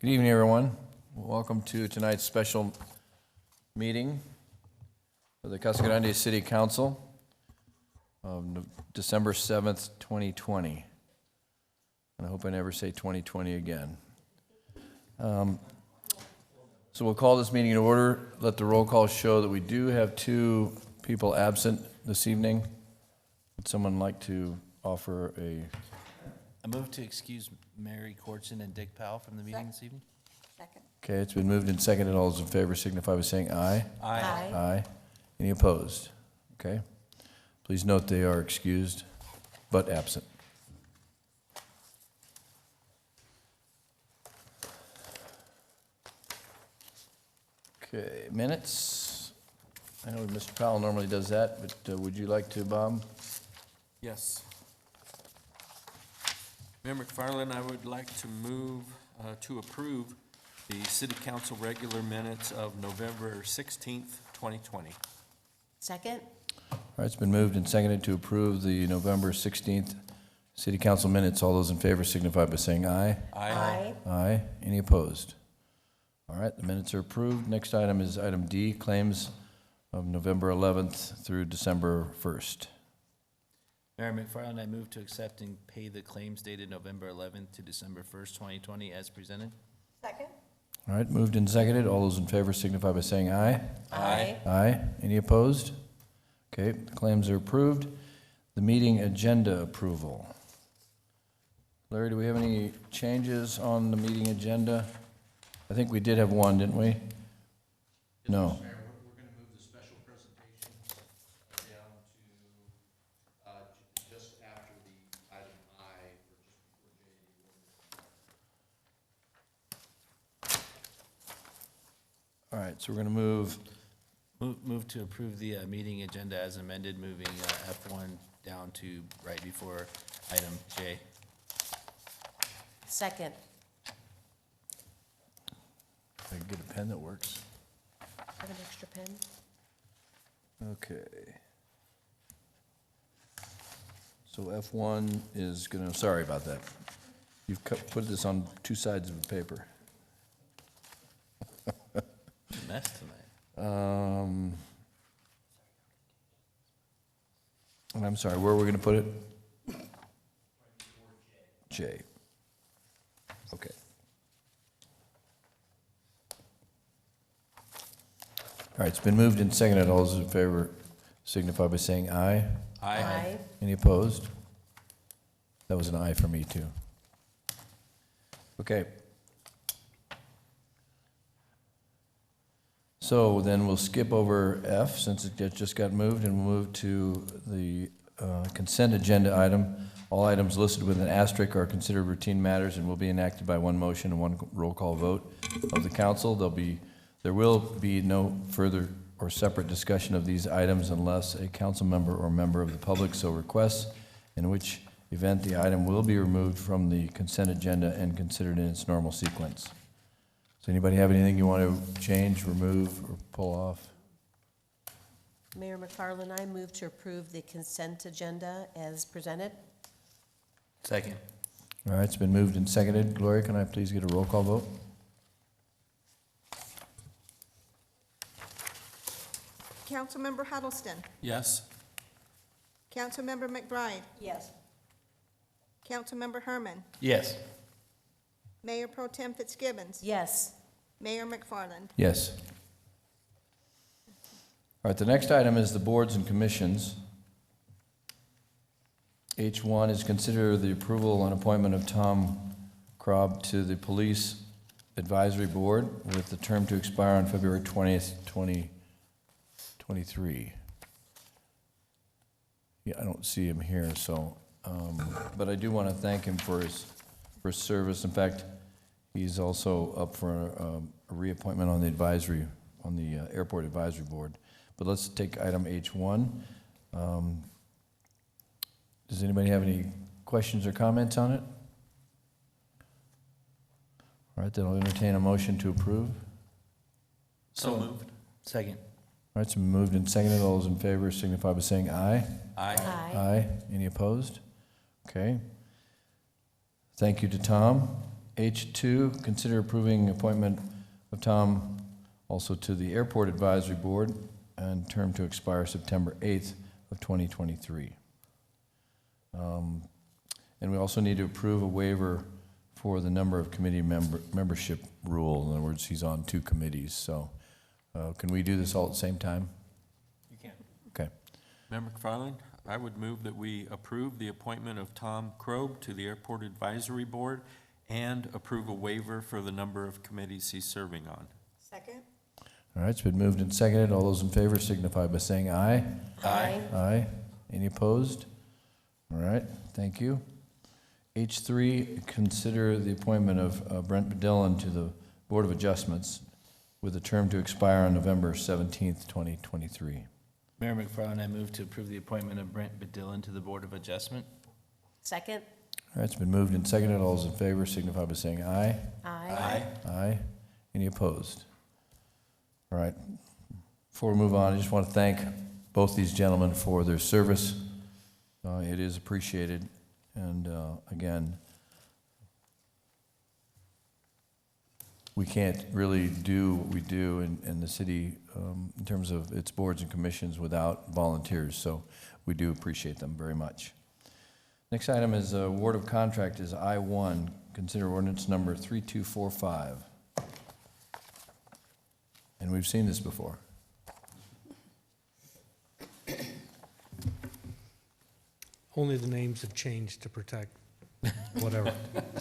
Good evening, everyone. Welcome to tonight's special meeting for the Casa Grande City Council of December 7th, 2020. And I hope I never say 2020 again. So we'll call this meeting in order. Let the roll call show that we do have two people absent this evening. Would someone like to offer a... I move to excuse Mary Corson and Dick Powell from the meeting this evening. Second. Okay, it's been moved and seconded. All those in favor signify by saying aye. Aye. Aye. Any opposed? Okay. Please note they are excused but absent. Okay, minutes. I know Mr. Powell normally does that, but would you like to, Bob? Yes. Mayor McFarland, I would like to move to approve the City Council regular minutes of November 16th, 2020. Second. All right, it's been moved and seconded to approve the November 16th City Council minutes. All those in favor signify by saying aye. Aye. Aye. Any opposed? All right, the minutes are approved. Next item is item D, claims of November 11th through December 1st. Mayor McFarland, I move to accept and pay the claims dated November 11th to December 1st, 2020 as presented. Second. All right, moved and seconded. All those in favor signify by saying aye. Aye. Aye. Any opposed? Okay, the claims are approved. The meeting agenda approval. Larry, do we have any changes on the meeting agenda? I think we did have one, didn't we? No. Mr. Mayor, we're going to move the special presentations down to just after the item I, or just before J. All right, so we're going to move, Move to approve the meeting agenda as amended, moving F1 down to right before item J. Second. if I can get a pen that works. Have an extra pen? Okay. So F1 is going to, sorry about that. You've put this on two sides of the paper. Mess tonight. And I'm sorry, where are we going to put it? J. Okay. All right, it's been moved and seconded. All those in favor signify by saying aye. Aye. Any opposed? That was an aye for me, too. Okay. So then we'll skip over F, since it just got moved, and we'll move to the consent agenda item. All items listed with an asterisk are considered routine matters and will be enacted by one motion and one roll call vote of the council. There will be no further or separate discussion of these items unless a council member or member of the public so requests, in which event the item will be removed from the consent agenda and considered in its normal sequence. Does anybody have anything you want to change, remove, or pull off? Mayor McFarland, I move to approve the consent agenda as presented. Second. All right, it's been moved and seconded. Gloria, can I please get a roll call vote? Councilmember Huddleston. Yes. Councilmember McBride. Yes. Councilmember Herman. Yes. Mayor Pro Tem Fitzgibbons. Yes. Mayor McFarland. Yes. All right, the next item is the boards and commissions. H1 is consider the approval and appointment of Tom Kroeg to the Police Advisory Board with the term to expire on February 20th, 2023. Yeah, I don't see him here, so, but I do want to thank him for his service. In fact, he's also up for a reappointment on the Airport Advisory Board. But let's take item H1. Does anybody have any questions or comments on it? All right, then I'll entertain a motion to approve. So moved. Second. All right, it's been moved and seconded. All those in favor signify by saying aye. Aye. Aye. Any opposed? Okay. Thank you to Tom. H2, consider approving appointment of Tom also to the Airport Advisory Board and term to expire September 8th of 2023. And we also need to approve a waiver for the number of committee membership rule. In other words, he's on 2 committees, so can we do this all at the same time? You can. Okay. Mayor McFarland, I would move that we approve the appointment of Tom Kroeg to the Airport Advisory Board and approve a waiver for the number of committees he's serving on. Second. All right, it's been moved and seconded. All those in favor signify by saying aye. Aye. Aye. Any opposed? All right, thank you. H3, consider the appointment of Brent Bedillan to the Board of Adjustments with a term to expire on November 17th, 2023. Mayor McFarland, I move to approve the appointment of Brent Bedillan to the Board of Adjustment. Second? All right, it's been moved and seconded. All those in favor signify by saying aye. Aye. Aye. Any opposed? All right. Before we move on, I just want to thank both these gentlemen for their service. It is appreciated. And again, we can't really do what we do in the city in terms of its boards and commissions without volunteers. So we do appreciate them very much. Next item is award of contract is I-1. Consider ordinance number 3245. And we've seen this before. Only the names have changed to protect whatever.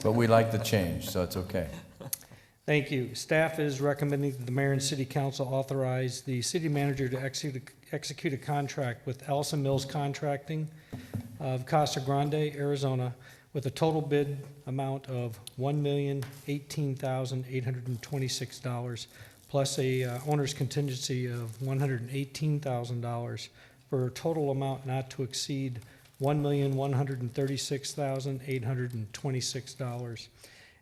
But we like the change, so it's okay. Thank you. Staff is recommending that the mayor and city council authorize the city manager to execute a contract with Allison Mills Contracting of Casa Grande, Arizona, with a total bid amount of $1,018,826, plus a owner's contingency of $118,000, for a total amount not to exceed $1,136,826.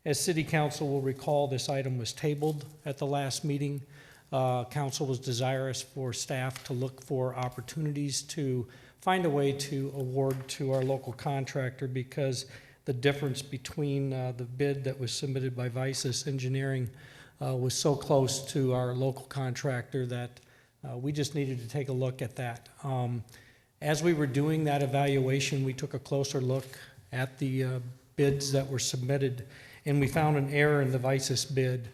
As City Council will recall, this item was tabled at the last meeting. Council was desirous for staff to look for opportunities to find a way to award to our local contractor, because the difference between the bid that was submitted by Vices Engineering was so close to our local contractor that we just needed to take a look at that. As we were doing that evaluation, we took a closer look at the bids that were submitted, and we found an error in the Vices bid.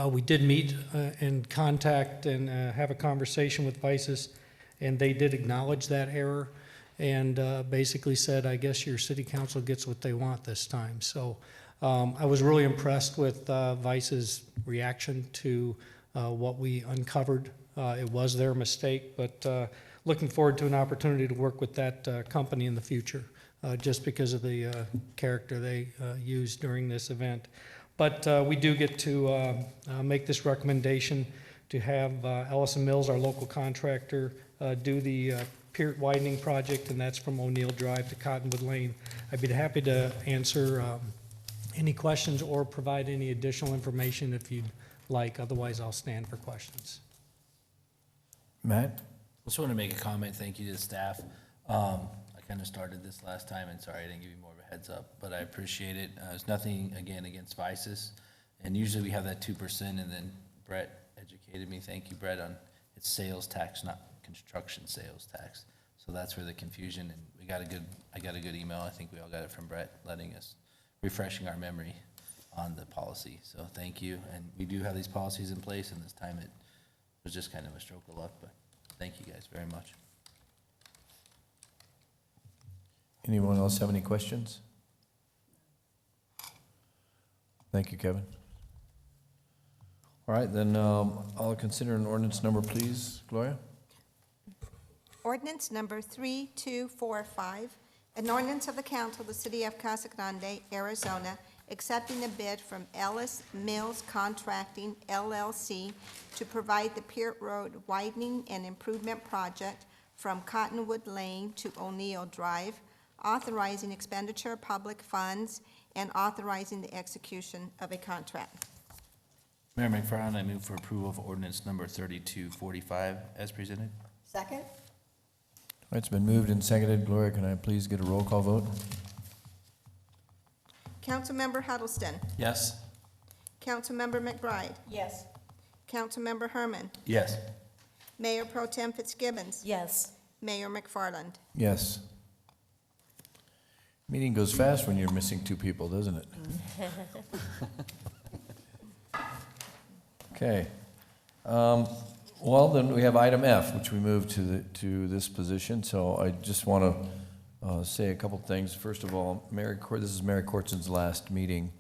We did meet and contact and have a conversation with Vices, and they did acknowledge that error and basically said, I guess your city council gets what they want this time. So I was really impressed with Vices' reaction to what we uncovered. It was their mistake, but looking forward to an opportunity to work with that company in the future, just because of the character they used during this event. But we do get to make this recommendation to have Allison Mills, our local contractor, do the pier widening project, and that's from O'Neill Drive to Cottonwood Lane. I'd be happy to answer any questions or provide any additional information if you'd like. Otherwise, I'll stand for questions. Matt? I just want to make a comment. Thank you to the staff. I kind of started this last time, and sorry I didn't give you more of a heads up, but I appreciate it. There's nothing, again, against Vices, and usually we have that 2%, and then Brett educated me. Thank you, Brett, on it's sales tax, not construction sales tax. So that's where the confusion, and I got a good email. I think we all got it from Brett, refreshing our memory on the policy. So thank you, and we do have these policies in place, and this time it was just kind of a stroke of luck, but thank you guys very much. Anyone else have any questions? Thank you, Kevin. All right, then I'll consider an ordinance number, please. Gloria? Ordinance number 3245, an ordinance of the council of the city of Casa Grande, Arizona, accepting a bid from Ellis Mills Contracting, LLC, to provide the Peart Road widening and improvement project from Cottonwood Lane to O'Neill Drive, authorizing expenditure of public funds, and authorizing the execution of a contract. Mayor McFarland, I move for approval of ordinance number 3245 as presented. Second. All right, it's been moved and seconded. Gloria, can I please get a roll call vote? Councilmember Huddleston. Yes. Councilmember McBride. Yes. Councilmember Herman. Yes. Mayor Pro Tem Fitzgibbons. Yes. Mayor McFarland. Yes. Meeting goes fast when you're missing two people, doesn't it? Okay. Well, then we have item F, which we moved to this position. So I just want to say a couple things. First of all, this is Mary Cortson's last meeting,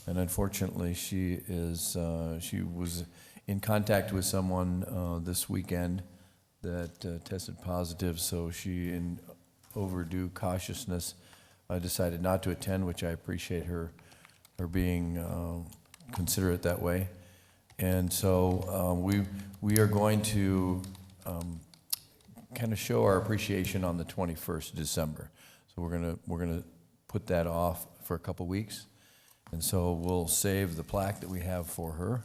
and unfortunately, she was in contact with someone this weekend that tested positive. So she, in overdue cautiousness, decided not to attend, which I appreciate her being considerate that way. And so we are going to kind of show our appreciation on the 21st of December. So we're gonna put that off for a couple weeks, and so we'll save the plaque that we have for her,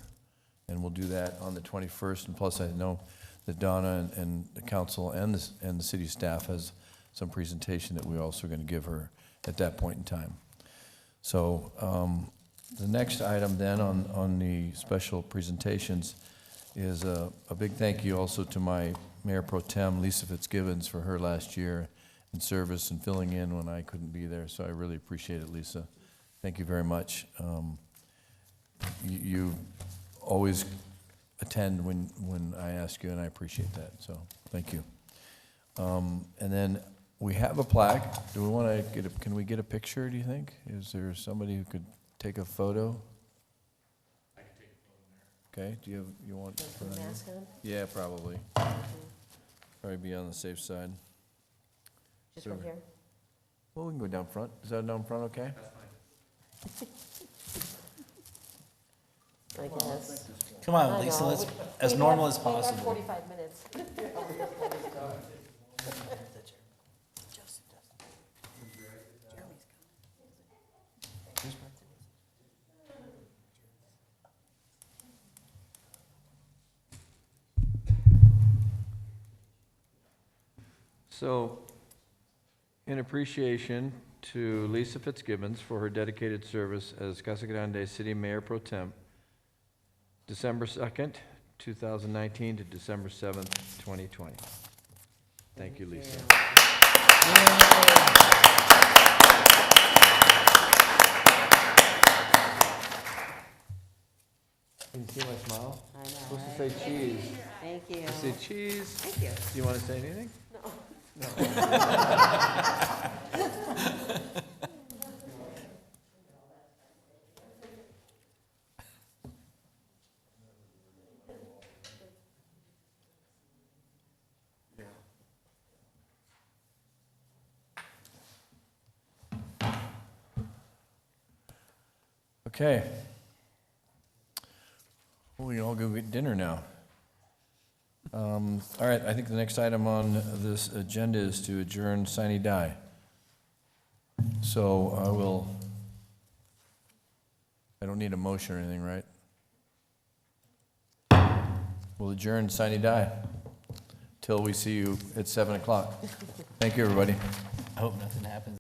and we'll do that on the 21st. And plus, I know that Donna and the council and the city staff has some presentation that we're also going to give her at that point in time. So the next item then on the special presentations is a big thank you also to my Mayor Pro Tem, Lisa Fitzgibbons, for her last year in service and filling in when I couldn't be there. So I really appreciate it, Lisa. Thank you very much. You always attend when I ask you, and I appreciate that. So thank you. And then we have a plaque. Do we want to can we get a picture, do you think? Is there somebody who could take a photo? I can take a photo there. Okay, you want? Put the mask on? Yeah, probably. Probably be on the safe side. Just So- right here? Well, we can go down front. Is that down front okay? I guess. Come on, I Lisa, know. let's, We- as we normal have- as We have possible. 45 minutes. So, in appreciation to Lisa Fitzgibbons for her dedicated service as Casa Grande City Mayor Pro Tem, December 2nd, 2019 to December 7th, 2020. Thank you, Lisa. Can you see my smile? I know, Supposed to right? say cheese. Thank you. I say cheese. Thank you. Do you want to say anything? Okay. We can all go get dinner now. All right, I think the next item on this agenda is to adjourn sine die. So I don't need a motion or anything, right? We'll adjourn sine die till we see you at 7 o'clock. Thank you, everybody. I hope nothing happens